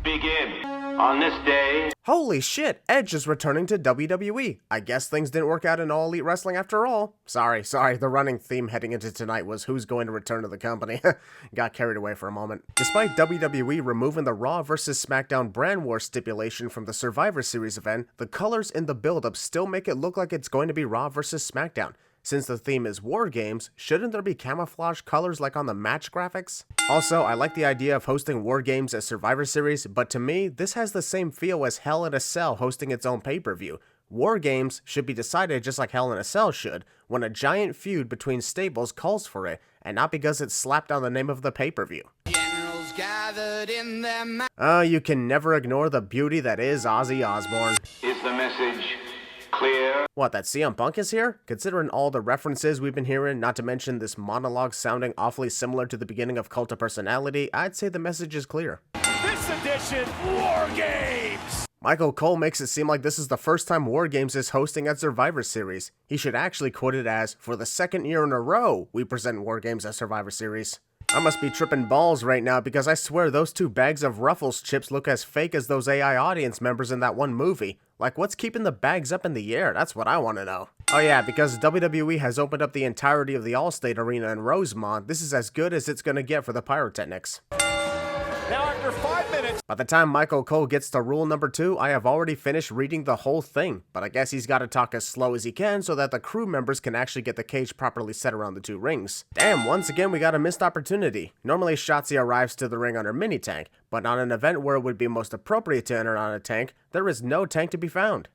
Begin. On this day... Holy shit, Edge is returning to WWE. I guess things didn't work out in All Elite Wrestling after all. Sorry, the running theme heading into tonight was who's going to return to the company. Got carried away for a moment. Despite WWE removing the Raw vs. SmackDown brand war stipulation from the Survivor Series event, the colors in the build-up still make it look like it's going to be Raw vs. SmackDown. Since the theme is WarGames, shouldn't there be camouflage colors like on the match graphics? Also, I like the idea of hosting WarGames as Survivor Series, but to me, this has the same feel as Hell in a Cell hosting its own pay-per-view. WarGames should be decided just like Hell in a Cell should, when a giant feud between stables calls for it, and not because it's slapped on the name of the pay-per-view. You can never ignore the beauty that is Ozzy Osbourne. Is the message clear? What, that CM Punk is here? Considering all the references we've been hearing, not to mention this monologue sounding awfully similar to the beginning of Cult of Personality, I'd say the message is clear. This edition, WarGames! Michael Cole makes it seem like this is the first time WarGames is hosting at Survivor Series. He should actually quote it as, for the second year in a row, we present WarGames at Survivor Series. I must be tripping balls right now because I swear those two bags of Ruffles chips look as fake as those AI audience members in that one movie. Like, what's keeping the bags up in the air? That's what I want to know. Oh yeah, because WWE has opened up the entirety of the Allstate Arena in Rosemont, this is as good as it's gonna get for the pyrotechnics. Now after 5 minutes... By the time Michael Cole gets to rule number 2, I have already finished reading the whole thing, but I guess he's gotta talk as slow as he can so that the crew members can actually get the cage properly set around the two rings. Damn, once again we got a missed opportunity. Normally Shotzi arrives to the ring on her mini tank, but on an event where it would be most appropriate to enter on a tank, there is no tank to be found.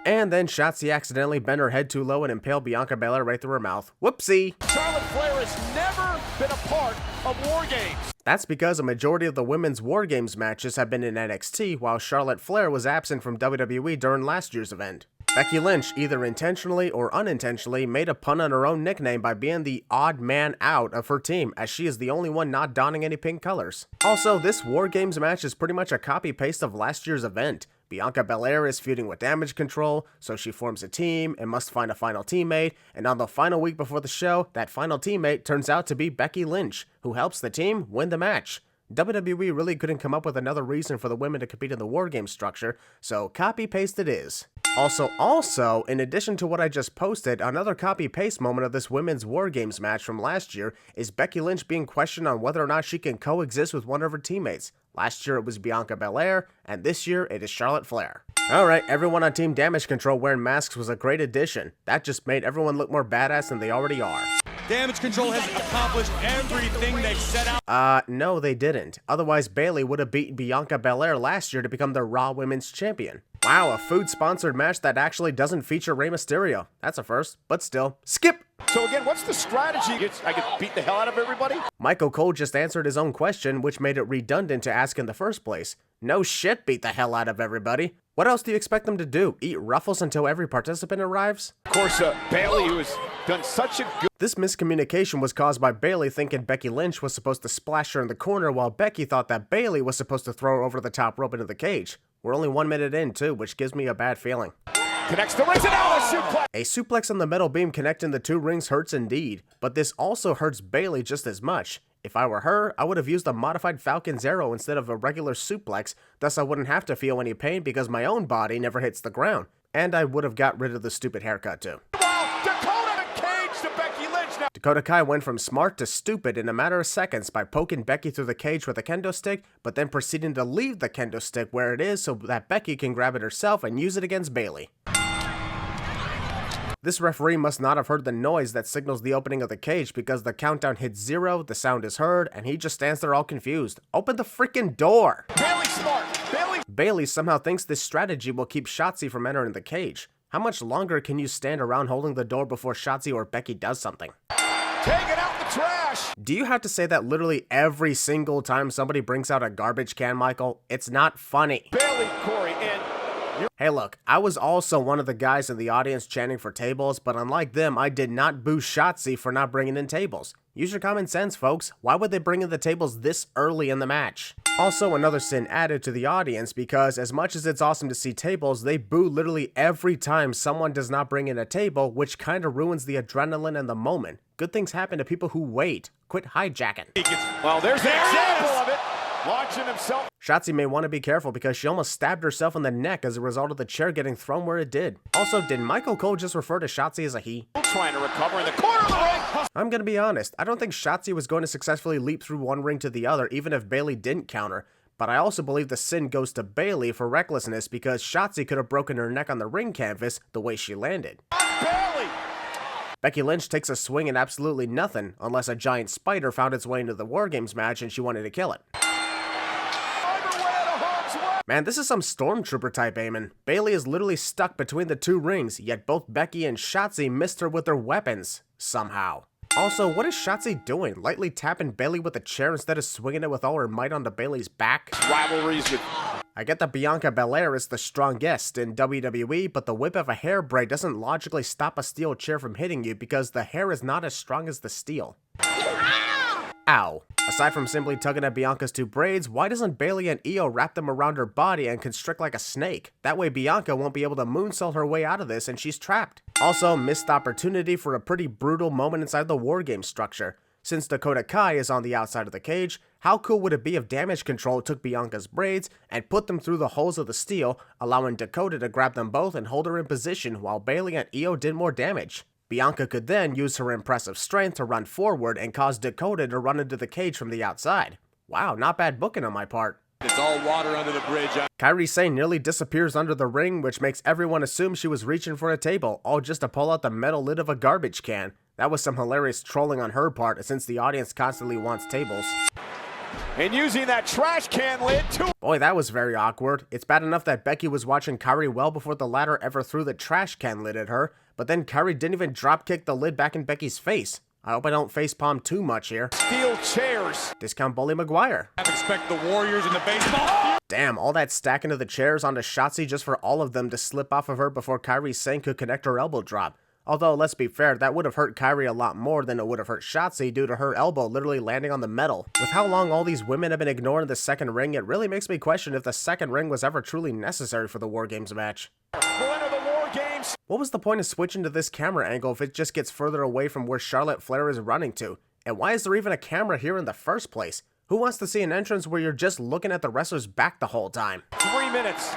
And then Shotzi accidentally bent her head too low and impaled Bianca Belair right through her mouth. Whoopsie! Charlotte Flair has never been a part of WarGames. That's because a majority of the women's WarGames matches have been in NXT, while Charlotte Flair was absent from WWE during last year's event. Becky Lynch, either intentionally or unintentionally, made a pun on her own nickname by being the odd man out of her team, as she is the only one not donning any pink colors. Also, this WarGames match is pretty much a copy-paste of last year's event. Bianca Belair is feuding with Damage Control, so she forms a team and must find a final teammate, and on the final week before the show, that final teammate turns out to be Becky Lynch, who helps the team win the match. WWE really couldn't come up with another reason for the women to compete in the WarGames structure, so copy-paste it is. Also, in addition to what I just posted, another copy-paste moment of this women's WarGames match from last year is Becky Lynch being questioned on whether or not she can coexist with one of her teammates. Last year it was Bianca Belair, and this year it is Charlotte Flair. Alright, everyone on Team Damage Control wearing masks was a great addition. That just made everyone look more badass than they already are. Damage Control has accomplished everything they've set out. No they didn't. Otherwise Bayley would have beaten Bianca Belair last year to become the Raw Women's Champion. Wow, a food-sponsored match that actually doesn't feature Rey Mysterio. That's a first, but still. Skip! So again, what's the strategy? I could beat the hell out of everybody? Michael Cole just answered his own question, which made it redundant to ask in the first place. No shit, beat the hell out of everybody. What else do you expect them to do? Eat Ruffles until every participant arrives? Of course, Bayley, who has done such a good... This miscommunication was caused by Bayley thinking Becky Lynch was supposed to splash her in the corner, while Becky thought that Bayley was supposed to throw her over the top rope into the cage. We're only 1 minute in, too, which gives me a bad feeling. Connects the rings and now a suplex! A suplex on the metal beam connecting the two rings hurts indeed, but this also hurts Bayley just as much. If I were her, I would have used a modified Falcon's Arrow instead of a regular suplex, thus I wouldn't have to feel any pain because my own body never hits the ground. And I would have got rid of the stupid haircut too. Dakota Kai went from smart to stupid in a matter of seconds by poking Becky through the cage with a kendo stick, but then proceeding to leave the kendo stick where it is so that Becky can grab it herself and use it against Bayley. This referee must not have heard the noise that signals the opening of the cage because the countdown hits 0, the sound is heard, and he just stands there all confused. Open the freaking door! Bayley's smart! Bayley somehow thinks this strategy will keep Shotzi from entering the cage. How much longer can you stand around holding the door before Shotzi or Becky does something? Taking out the trash! Do you have to say that literally every single time somebody brings out a garbage can, Michael? It's not funny. Bayley, Corey, and... Hey look, I was also one of the guys in the audience chanting for tables, but unlike them, I did not boo Shotzi for not bringing in tables. Use your common sense, folks. Why would they bring in the tables this early in the match? Also, another sin added to the audience because as much as it's awesome to see tables, they boo literally every time someone does not bring in a table, which kinda ruins the adrenaline and the moment. Good things happen to people who wait. Quit hijacking. Well, there's an example of it. Launching himself. Shotzi may want to be careful because she almost stabbed herself in the neck as a result of the chair getting thrown where it did. Also, did Michael Cole just refer to Shotzi as a he? Trying to recover in the corner of the ring. I'm gonna be honest, I don't think Shotzi was going to successfully leap through one ring to the other even if Bayley didn't counter. But I also believe the sin goes to Bayley for recklessness because Shotzi could have broken her neck on the ring canvas the way she landed. Bayley. Becky Lynch takes a swing at absolutely nothing unless a giant spider found its way into the WarGames match and she wanted to kill it. Man, this is some stormtrooper type aiming. Bayley is literally stuck between the two rings, yet both Becky and Shotzi missed her with their weapons. Somehow. Also, what is Shotzi doing? Lightly tapping Bayley with a chair instead of swinging it with all her might onto Bayley's back? Rivalries with... I get that Bianca Belair is the strongest in WWE, but the whip of a hair braid doesn't logically stop a steel chair from hitting you because the hair is not as strong as the steel. Ow. Aside from simply tugging at Bianca's two braids, why doesn't Bayley and Io wrap them around her body and constrict like a snake? That way Bianca won't be able to moonsault her way out of this and she's trapped. Also, missed opportunity for a pretty brutal moment inside the WarGames structure. Since Dakota Kai is on the outside of the cage, how cool would it be if Damage Control took Bianca's braids and put them through the holes of the steel, allowing Dakota to grab them both and hold her in position while Bayley and Io did more damage? Bianca could then use her impressive strength to run forward and cause Dakota to run into the cage from the outside. Wow, not bad booking on my part. It's all water under the bridge. Kairi Sane nearly disappears under the ring, which makes everyone assume she was reaching for a table, all just to pull out the metal lid of a garbage can. That was some hilarious trolling on her part, since the audience constantly wants tables. And using that trash can lid too. Boy, that was very awkward. It's bad enough that Becky was watching Kairi well before the latter ever threw the trash can lid at her, but then Kairi didn't even dropkick the lid back in Becky's face. I hope I don't facepalm too much here. Steel chairs. Discount Bully Maguire. I expect the Warriors in the baseball. Damn, all that stacking of the chairs onto Shotzi just for all of them to slip off of her before Kairi Sane could connect her elbow drop. Although, let's be fair, that would have hurt Kairi a lot more than it would have hurt Shotzi due to her elbow literally landing on the metal. With how long all these women have been ignoring the second ring, it really makes me question if the second ring was ever truly necessary for the WarGames match. We'll enter the WarGames. What was the point of switching to this camera angle if it just gets further away from where Charlotte Flair is running to? And why is there even a camera here in the first place? Who wants to see an entrance where you're just looking at the wrestler's back the whole time? 3 minutes.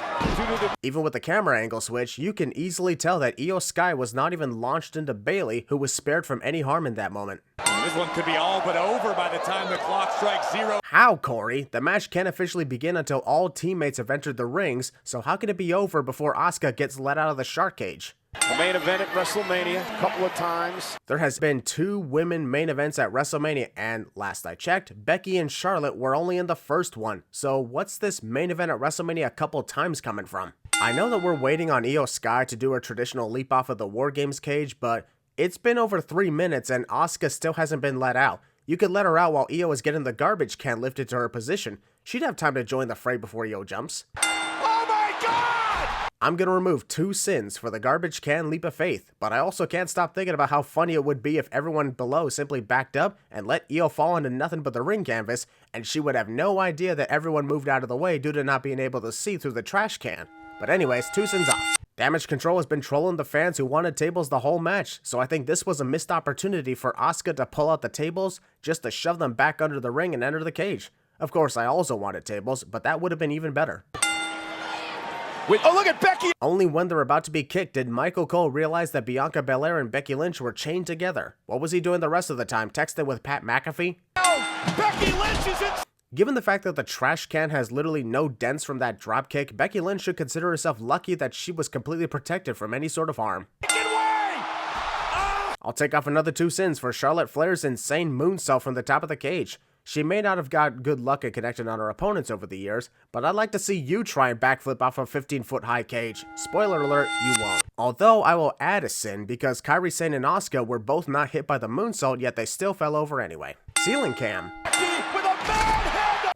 Even with the camera angle switch, you can easily tell that Io Sky was not even launched into Bayley, who was spared from any harm in that moment. This one could be all but over by the time the clock strikes 0. How, Corey? The match can't officially begin until all teammates have entered the rings, so how can it be over before Asuka gets let out of the shark cage? The main event at WrestleMania a couple of times. There has been 2 women main events at WrestleMania, and last I checked, Becky and Charlotte were only in the first one. So what's this main event at WrestleMania a couple times coming from? I know that we're waiting on Io Sky to do her traditional leap off of the WarGames cage, but it's been over 3 minutes and Asuka still hasn't been let out. You could let her out while Io is getting the garbage can lifted to her position. She'd have time to join the fray before Io jumps. Oh my God! I'm gonna remove 2 sins for the garbage can leap of faith, but I also can't stop thinking about how funny it would be if everyone below simply backed up and let Io fall into nothing but the ring canvas, and she would have no idea that everyone moved out of the way due to not being able to see through the trash can. But anyways, 2 sins off. Damage Control has been trolling the fans who wanted tables the whole match, so I think this was a missed opportunity for Asuka to pull out the tables just to shove them back under the ring and enter the cage. Of course, I also wanted tables, but that would have been even better. Oh, look at Becky! Only when they're about to be kicked did Michael Cole realize that Bianca Belair and Becky Lynch were chained together. What was he doing the rest of the time, texting with Pat McAfee? Oh, Becky Lynch is in... Given the fact that the trash can has literally no dents from that dropkick, Becky Lynch should consider herself lucky that she was completely protected from any sort of harm. I'll take off another 2 sins for Charlotte Flair's insane moonsault from the top of the cage. She may not have got good luck at connecting on her opponents over the years, but I'd like to see you try and backflip off a 15-foot high cage. Spoiler alert, you won't. Although I will add a sin because Kairi Sane and Asuka were both not hit by the moonsault, yet they still fell over anyway. Ceiling cam.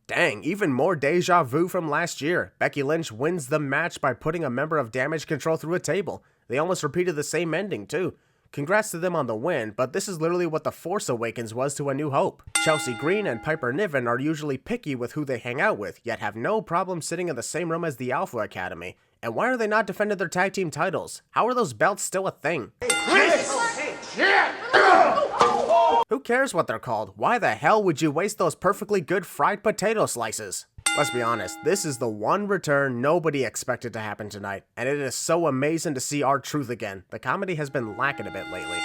Dang, even more deja vu from last year. Becky Lynch wins the match by putting a member of Damage Control through a table. They almost repeated the same ending too. Congrats to them on the win, but this is literally what the Force Awakens was to A New Hope. Chelsea Green and Piper Niven are usually picky with who they hang out with, yet have no problem sitting in the same room as the Alpha Academy. And why are they not defending their tag team titles? How are those belts still a thing? Who cares what they're called? Why the hell would you waste those perfectly good fried potato slices? Let's be honest, this is the one return nobody expected to happen tonight, and it is so amazing to see R-Truth again. The comedy has been lacking a bit lately.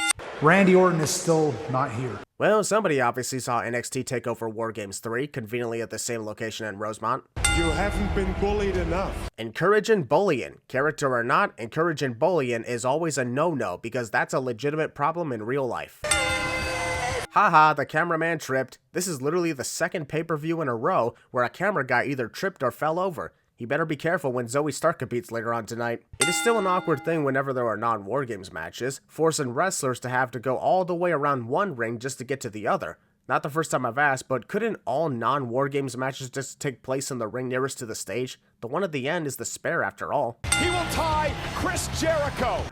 Randy Orton is still not here. Well, somebody obviously saw NXT take over WarGames 3, conveniently at the same location in Rosemont. You haven't been bullied enough. Encouraging bullying. Character or not, encouraging bullying is always a no-no because that's a legitimate problem in real life. Haha, the cameraman tripped. This is literally the second pay-per-view in a row where a camera guy either tripped or fell over. He better be careful when Zoey Stark competes later on tonight. It is still an awkward thing whenever there are non-WarGames matches, forcing wrestlers to have to go all the way around one ring just to get to the other. Not the first time I've asked, but couldn't all non-WarGames matches just take place in the ring nearest to the stage? The one at the end is the spare after all. He will tie Chris Jericho.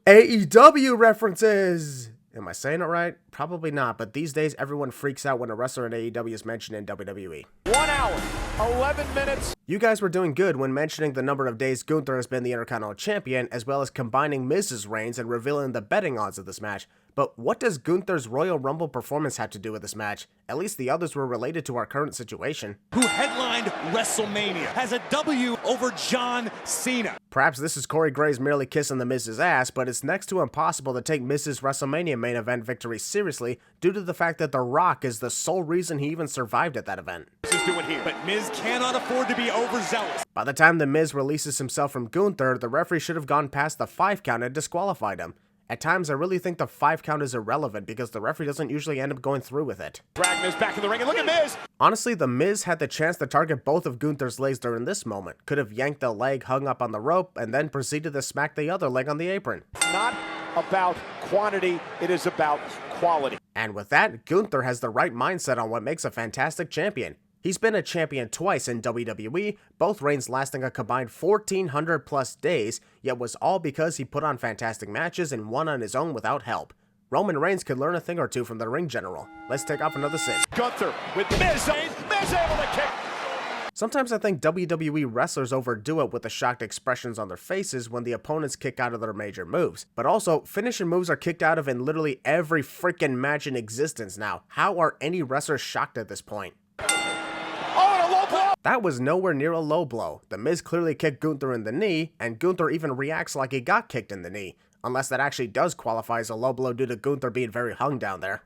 AEW references! Am I saying it right? Probably not, but these days everyone freaks out when a wrestler in AEW is mentioned in WWE. 1 hour, 11 minutes. You guys were doing good when mentioning the number of days Gunther has been the Intercontinental Champion, as well as combining Miz's reigns and revealing the betting odds of this match. But what does Gunther's Royal Rumble performance have to do with this match? At least the others were related to our current situation. Who headlined WrestleMania, has a W over John Cena. Perhaps this is Corey Graves merely kissing the Miz's ass, but it's next to impossible to take Miz's WrestleMania main event victory seriously due to the fact that The Rock is the sole reason he even survived at that event. This is doing here, but Miz cannot afford to be overzealous. By the time the Miz releases himself from Gunther, the referee should have gone past the 5 count and disqualified him. At times, I really think the 5 count is irrelevant because the referee doesn't usually end up going through with it. Drag Miz back in the ring, and look at Miz! Honestly, the Miz had the chance to target both of Gunther's legs during this moment. Could have yanked the leg hung up on the rope and then proceeded to smack the other leg on the apron. It's not about quantity, it is about quality. And with that, Gunther has the right mindset on what makes a fantastic champion. He's been a champion twice in WWE, both reigns lasting a combined 1,400 plus days, yet was all because he put on fantastic matches and won on his own without help. Roman Reigns could learn a thing or two from the ring general. Let's take off another sin. Gunther with Miz able to kick. Sometimes I think WWE wrestlers overdo it with the shocked expressions on their faces when the opponents kick out of their major moves. But also, finishing moves are kicked out of in literally every freaking match in existence now. How are any wrestlers shocked at this point? That was nowhere near a low blow. The Miz clearly kicked Gunther in the knee, and Gunther even reacts like he got kicked in the knee. Unless that actually does qualify as a low blow due to Gunther being very hung down there.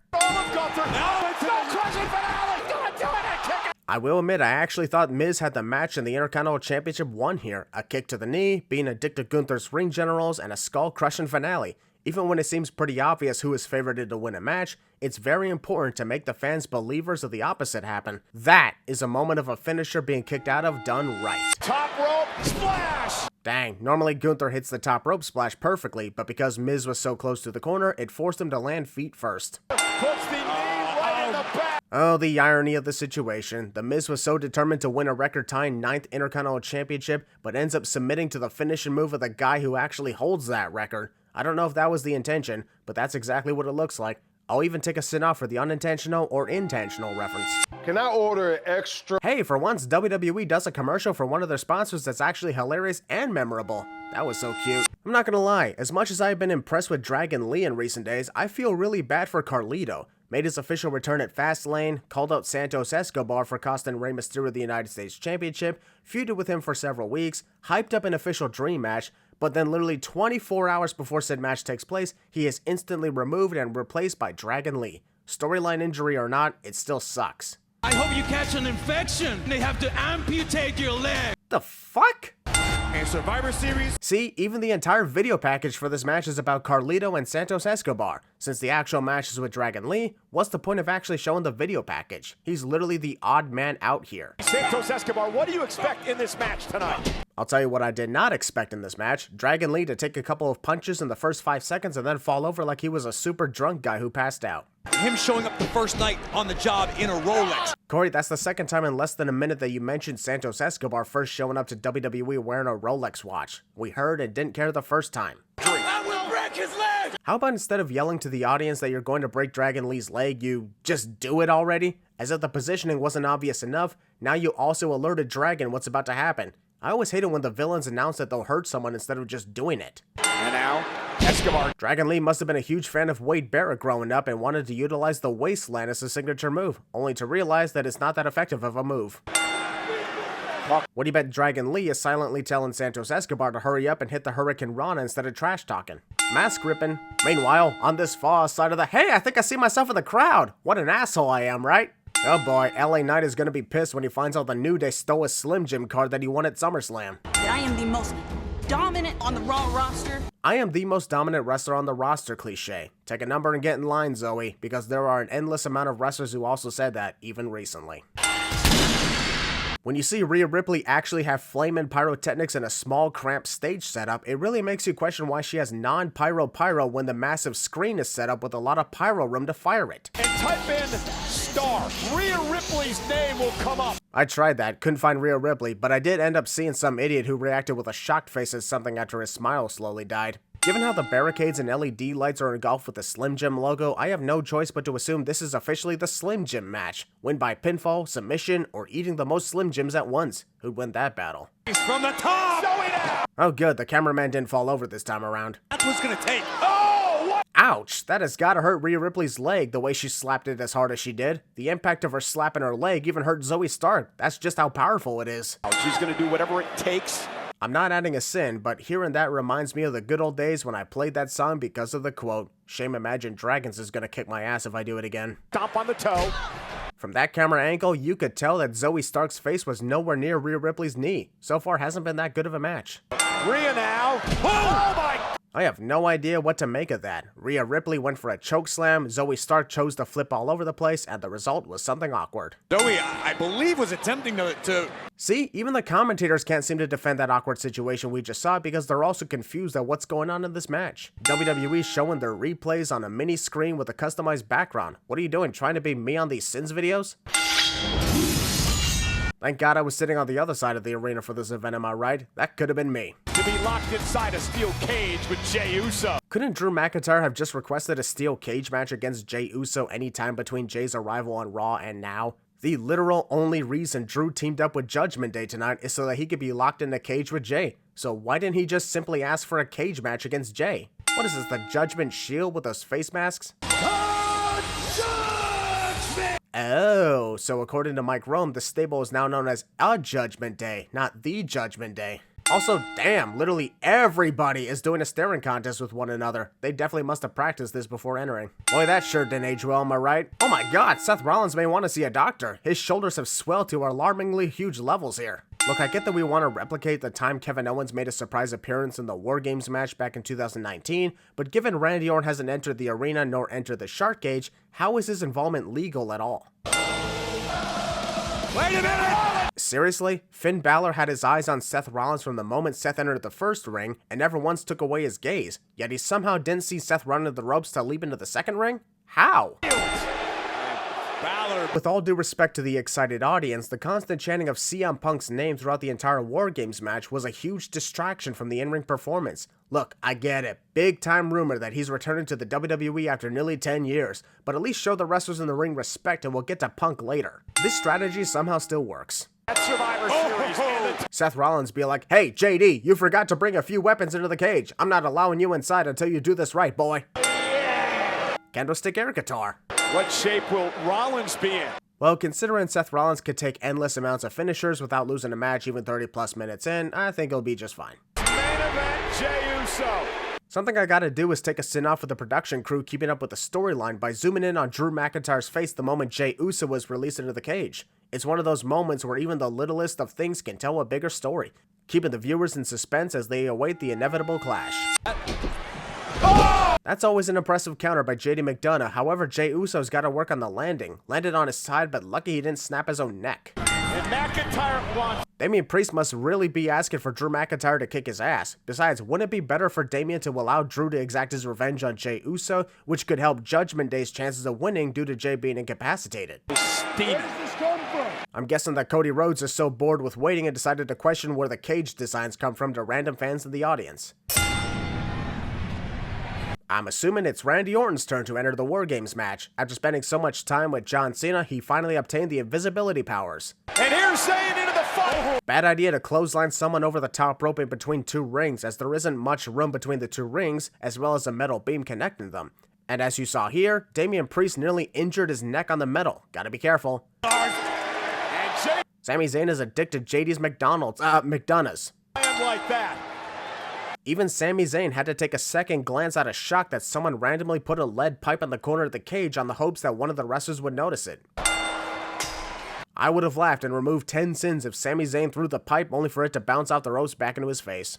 I will admit I actually thought Miz had the match and the Intercontinental Championship won here. A kick to the knee, being a dick to Gunther's ring generals, and a skull-crushing finale. Even when it seems pretty obvious who is favored to win a match, it's very important to make the fans believers of the opposite happen. That is a moment of a finisher being kicked out of done right. Top rope splash! Dang, normally Gunther hits the top rope splash perfectly, but because Miz was so close to the corner, it forced him to land feet first. Puts the knee right in the back. Oh, the irony of the situation. The Miz was so determined to win a record-tying 9th Intercontinental Championship, but ends up submitting to the finishing move of the guy who actually holds that record. I don't know if that was the intention, but that's exactly what it looks like. I'll even take a sin off for the unintentional or intentional reference. Can I order an extra? Hey, for once, WWE does a commercial for one of their sponsors that's actually hilarious and memorable. That was so cute. I'm not gonna lie, as much as I've been impressed with Dragon Lee in recent days, I feel really bad for Carlito. Made his official return at Fastlane, called out Santos Escobar for costing Rey Mysterio the United States Championship, feuded with him for several weeks, hyped up an official dream match, but then literally 24 hours before said match takes place, he is instantly removed and replaced by Dragon Lee. Storyline injury or not, it still sucks. I hope you catch an infection. They have to amputate your leg. The fuck? And Survivor Series. See, even the entire video package for this match is about Carlito and Santos Escobar. Since the actual match is with Dragon Lee, what's the point of actually showing the video package? He's literally the odd man out here. Santos Escobar, what do you expect in this match tonight? I'll tell you what I did not expect in this match. Dragon Lee to take a couple of punches in the first 5 seconds and then fall over like he was a super drunk guy who passed out. Him showing up the first night on the job in a Rolex. Corey, that's the second time in less than a minute that you mentioned Santos Escobar first showing up to WWE wearing a Rolex watch. We heard and didn't care the first time. I will break his leg. How about instead of yelling to the audience that you're going to break Dragon Lee's leg, you just do it already? As if the positioning wasn't obvious enough, now you also alerted Dragon what's about to happen. I always hate it when the villains announce that they'll hurt someone instead of just doing it. And now, Escobar. Dragon Lee must have been a huge fan of Wade Barrett growing up and wanted to utilize the wasteland as a signature move, only to realize that it's not that effective of a move. What do you bet Dragon Lee is silently telling Santos Escobar to hurry up and hit the Hurricane Rana instead of trash talking? Mask ripping. Meanwhile, on this far side of the hey, I think I see myself in the crowd. What an asshole I am, right? Oh boy, LA Knight is gonna be pissed when he finds out the New Day stole a Slim Jim card that he won at SummerSlam. That I am the most dominant on the Raw roster. I am the most dominant wrestler on the roster cliche. Take a number and get in line, Zoey, because there are an endless amount of wrestlers who also said that, even recently. When you see Rhea Ripley actually have flame and pyrotechnics in a small, cramped stage setup, it really makes you question why she has non-pyro when the massive screen is set up with a lot of pyro room to fire it. And type in star. Rhea Ripley's name will come up. I tried that, couldn't find Rhea Ripley, but I did end up seeing some idiot who reacted with a shocked face at something after his smile slowly died. Given how the barricades and LED lights are engulfed with the Slim Jim logo, I have no choice but to assume this is officially the Slim Jim match. Win by pinfall, submission, or eating the most Slim Jims at once. Who'd win that battle? He's from the top. Zoey now. Oh good, the cameraman didn't fall over this time around. That's what's gonna take. Oh, what? Ouch, that has gotta hurt Rhea Ripley's leg the way she slapped it as hard as she did. The impact of her slapping her leg even hurt Zoey Stark. That's just how powerful it is. She's gonna do whatever it takes. I'm not adding a sin, but hearing that reminds me of the good old days when I played that song because of the quote, "Shame Imagine Dragons is gonna kick my ass if I do it again." Stomp on the toe. From that camera angle, you could tell that Zoey Stark's face was nowhere near Rhea Ripley's knee. So far, hasn't been that good of a match. Rhea now. Oh my! I have no idea what to make of that. Rhea Ripley went for a chokeslam, Zoey Stark chose to flip all over the place, and the result was something awkward. Zoey, I believe, was attempting to... See, even the commentators can't seem to defend that awkward situation we just saw because they're also confused at what's going on in this match. WWE showing their replays on a mini screen with a customized background. What are you doing, trying to be me on these Sins videos? Thank God I was sitting on the other side of the arena for this event, am I right? That could have been me. To be locked inside a steel cage with Jey Uso. Couldn't Drew McIntyre have just requested a steel cage match against Jey Uso anytime between Jey's arrival on Raw and now? The literal only reason Drew teamed up with Judgment Day tonight is so that he could be locked in a cage with Jey. So why didn't he just simply ask for a cage match against Jey? What is this, the Judgment Shield with those face masks? Oh, so according to Mike Rome, the stable is now known as a Judgment Day, not the Judgment Day. Also, damn, literally everybody is doing a staring contest with one another. They definitely must have practiced this before entering. Boy, that sure didn't age well, am I right? Oh my god, Seth Rollins may want to see a doctor. His shoulders have swelled to alarmingly huge levels here. Look, I get that we want to replicate the time Kevin Owens made a surprise appearance in the WarGames match back in 2019, but given Randy Orton hasn't entered the arena nor entered the shark cage, how is his involvement legal at all? Wait a minute! Seriously? Finn Balor had his eyes on Seth Rollins from the moment Seth entered the first ring, and never once took away his gaze, yet he somehow didn't see Seth run into the ropes to leap into the second ring? How? Balor. With all due respect to the excited audience, the constant chanting of CM Punk's name throughout the entire WarGames match was a huge distraction from the in-ring performance. Look, I get it. Big time rumor that he's returning to the WWE after nearly 10 years, but at least show the wrestlers in the ring respect and we'll get to Punk later. This strategy somehow still works. At Survivor Series. Seth Rollins be like, "Hey, JD, you forgot to bring a few weapons into the cage. I'm not allowing you inside until you do this right, boy." Candlestick air guitar. What shape will Rollins be in? Well, considering Seth Rollins could take endless amounts of finishers without losing a match even 30 plus minutes in, I think he'll be just fine. Main event, Jey Uso. Something I gotta do is take a sin off with the production crew keeping up with the storyline by zooming in on Drew McIntyre's face the moment Jey Uso was released into the cage. It's one of those moments where even the littlest of things can tell a bigger story, keeping the viewers in suspense as they await the inevitable clash. That's always an impressive counter by JD McDonough, however Jey Uso's gotta work on the landing. Landed on his side, but lucky he didn't snap his own neck. And McIntyre wants. Damian Priest must really be asking for Drew McIntyre to kick his ass. Besides, wouldn't it be better for Damian to allow Drew to exact his revenge on Jey Uso, which could help Judgment Day's chances of winning due to Jey being incapacitated? Steaming. I'm guessing that Cody Rhodes is so bored with waiting and decided to question where the cage designs come from to random fans in the audience. I'm assuming it's Randy Orton's turn to enter the WarGames match. After spending so much time with John Cena, he finally obtained the invisibility powers. And here's Zayn into the fight. Bad idea to clothesline someone over the top rope in between two rings, as there isn't much room between the two rings, as well as a metal beam connecting them. And as you saw here, Damian Priest nearly injured his neck on the metal. Gotta be careful. Sami Zayn is addicted to JD's McDonough's. Like that. Even Sami Zayn had to take a second glance out of shock that someone randomly put a lead pipe in the corner of the cage on the hopes that one of the wrestlers would notice it. I would have laughed and removed 10 sins if Sami Zayn threw the pipe only for it to bounce off the ropes back into his face.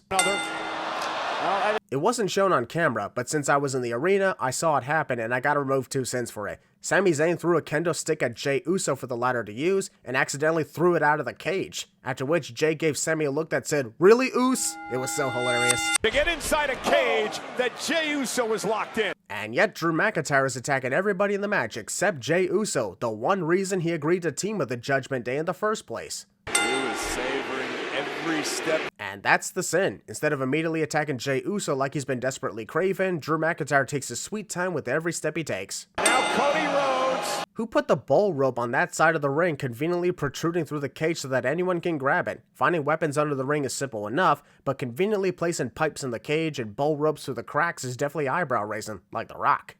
It wasn't shown on camera, but since I was in the arena, I saw it happen and I gotta remove 2 sins for it. Sami Zayn threw a kendo stick at Jey Uso for the latter to use and accidentally threw it out of the cage, after which Jey gave Sami a look that said, "Really, Us?" It was so hilarious. To get inside a cage that Jey Uso was locked in. And yet Drew McIntyre is attacking everybody in the match except Jey Uso, the one reason he agreed to team with the Judgment Day in the first place. He was savoring every step. And that's the sin. Instead of immediately attacking Jey Uso like he's been desperately craving, Drew McIntyre takes his sweet time with every step he takes. Now Cody Rhodes. Who put the bull rope on that side of the ring, conveniently protruding through the cage so that anyone can grab it? Finding weapons under the ring is simple enough, but conveniently placing pipes in the cage and bull ropes through the cracks is definitely eyebrow raising, like The Rock.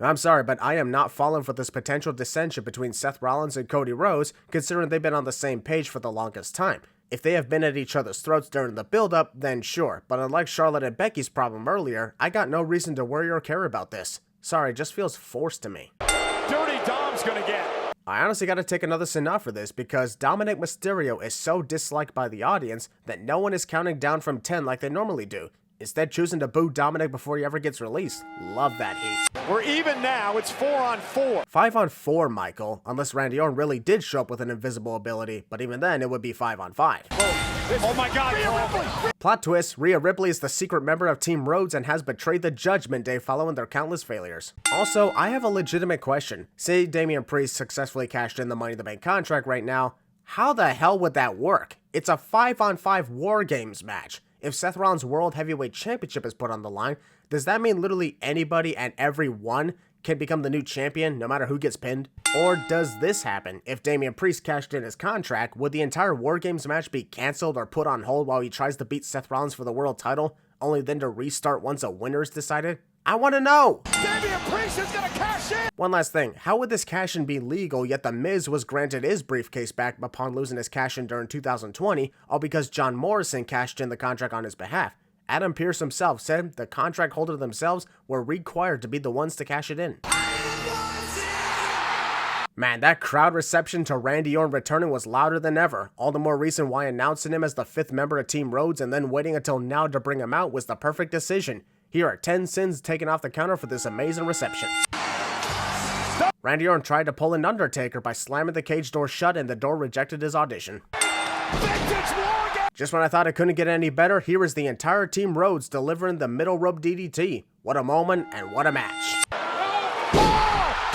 I'm sorry, but I am not falling for this potential dissension between Seth Rollins and Cody Rhodes, considering they've been on the same page for the longest time. If they have been at each other's throats during the build-up, then sure, but unlike Charlotte and Becky's problem earlier, I got no reason to worry or care about this. Sorry, it just feels forced to me. Dirty Dom's gonna get. I honestly gotta take another sin off for this, because Dominic Mysterio is so disliked by the audience that no one is counting down from 10 like they normally do, instead choosing to boo Dominic before he ever gets released. Love that heat. We're even now, it's 4-on-4. 5-on-4, Michael, unless Randy Orton really did show up with an invisible ability, but even then it would be 5-on-5. Oh my God, Rhea Ripley. Plot twist, Rhea Ripley is the secret member of Team Rhodes and has betrayed the Judgment Day following their countless failures. Also, I have a legitimate question. Say Damian Priest successfully cashed in the Money in the Bank contract right now, how the hell would that work? It's a 5-on-5 WarGames match. If Seth Rollins' World Heavyweight Championship is put on the line, does that mean literally anybody and everyone can become the new champion, no matter who gets pinned? Or does this happen? If Damian Priest cashed in his contract, would the entire WarGames match be cancelled or put on hold while he tries to beat Seth Rollins for the world title, only then to restart once a winner is decided? I want to know! Damian Priest is gonna cash in! One last thing, how would this cash-in be legal, yet The Miz was granted his briefcase back upon losing his cash-in during 2020, all because John Morrison cashed in the contract on his behalf? Adam Pearce himself said the contract holder themselves were required to be the ones to cash it in. Man, that crowd reception to Randy Orton returning was louder than ever. All the more reason why announcing him as the 5th member of Team Rhodes and then waiting until now to bring him out was the perfect decision. Here are 10 sins taken off the counter for this amazing reception. Randy Orton tried to pull an Undertaker by slamming the cage door shut and the door rejected his audition. Just when I thought it couldn't get any better, here is the entire Team Rhodes delivering the middle rope DDT. What a moment and what a match.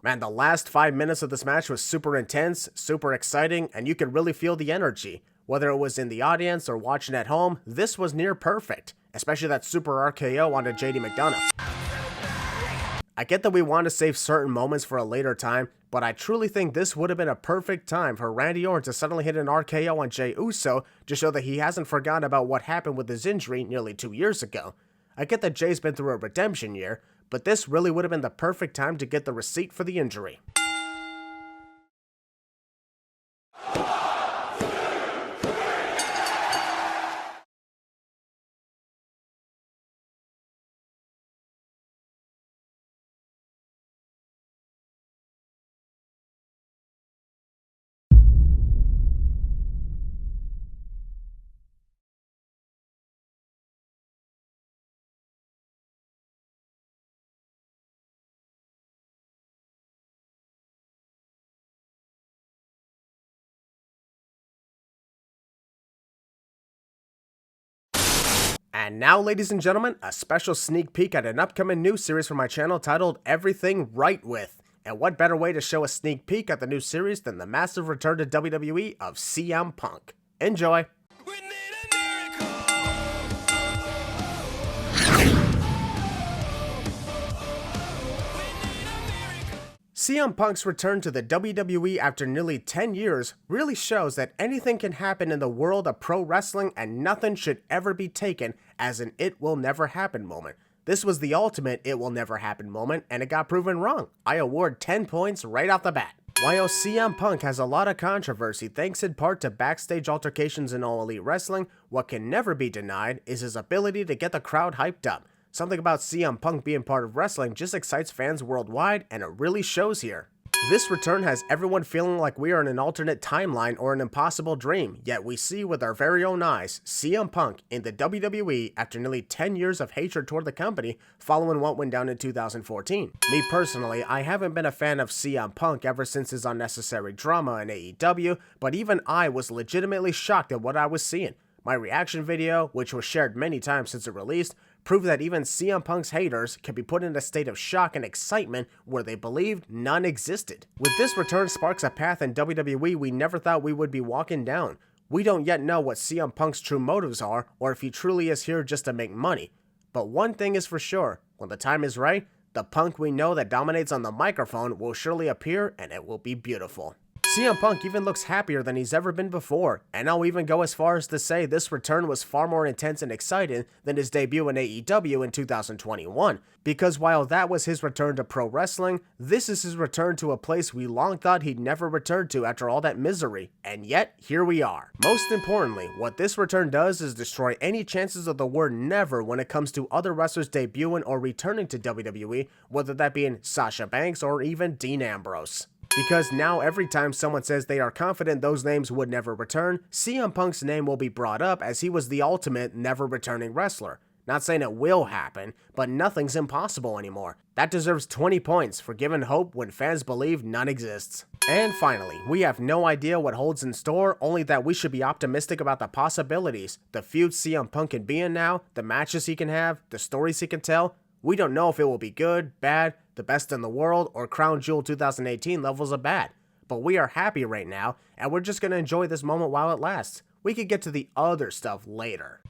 Man, the last 5 minutes of this match was super intense, super exciting, and you could really feel the energy. Whether it was in the audience or watching at home, this was near perfect, especially that super RKO onto JD McDonough. I get that we want to save certain moments for a later time, but I truly think this would have been a perfect time for Randy Orton to suddenly hit an RKO on Jey Uso to show that he hasn't forgotten about what happened with his injury nearly 2 years ago. I get that Jey's been through a redemption year, but this really would have been the perfect time to get the receipt for the injury. And now, ladies and gentlemen, a special sneak peek at an upcoming new series for my channel titled Everything Right With. And what better way to show a sneak peek at the new series than the massive return to WWE of CM Punk. Enjoy! CM Punk's return to the WWE after nearly 10 years really shows that anything can happen in the world of pro wrestling and nothing should ever be taken as an it will never happen moment. This was the ultimate it will never happen moment, and it got proven wrong. I award 10 points right off the bat. While CM Punk has a lot of controversy thanks in part to backstage altercations in All Elite Wrestling, what can never be denied is his ability to get the crowd hyped up. Something about CM Punk being part of wrestling just excites fans worldwide, and it really shows here. This return has everyone feeling like we are in an alternate timeline or an impossible dream, yet we see with our very own eyes CM Punk in the WWE after nearly 10 years of hatred toward the company following what went down in 2014. Me personally, I haven't been a fan of CM Punk ever since his unnecessary drama in AEW, but even I was legitimately shocked at what I was seeing. My reaction video, which was shared many times since it released, proved that even CM Punk's haters can be put in a state of shock and excitement where they believed none existed. With this return sparks a path in WWE we never thought we would be walking down. We don't yet know what CM Punk's true motives are or if he truly is here just to make money. But one thing is for sure, when the time is right, the Punk we know that dominates on the microphone will surely appear and it will be beautiful. CM Punk even looks happier than he's ever been before, and I'll even go as far as to say this return was far more intense and exciting than his debut in AEW in 2021, because while that was his return to pro wrestling, this is his return to a place we long thought he'd never return to after all that misery, and yet here we are. Most importantly, what this return does is destroy any chances of the word never when it comes to other wrestlers debuting or returning to WWE, whether that be in Sasha Banks or even Dean Ambrose. Because now every time someone says they are confident those names would never return, CM Punk's name will be brought up as he was the ultimate never returning wrestler. Not saying it will happen, but nothing's impossible anymore. That deserves 20 points for giving hope when fans believe none exists. And finally, we have no idea what holds in store, only that we should be optimistic about the possibilities. The feud CM Punk can be in now, the matches he can have, the stories he can tell. We don't know if it will be good, bad, the best in the world, or Crown Jewel 2018 levels of bad. But we are happy right now, and we're just going to enjoy this moment while it lasts. We could get to the other stuff later.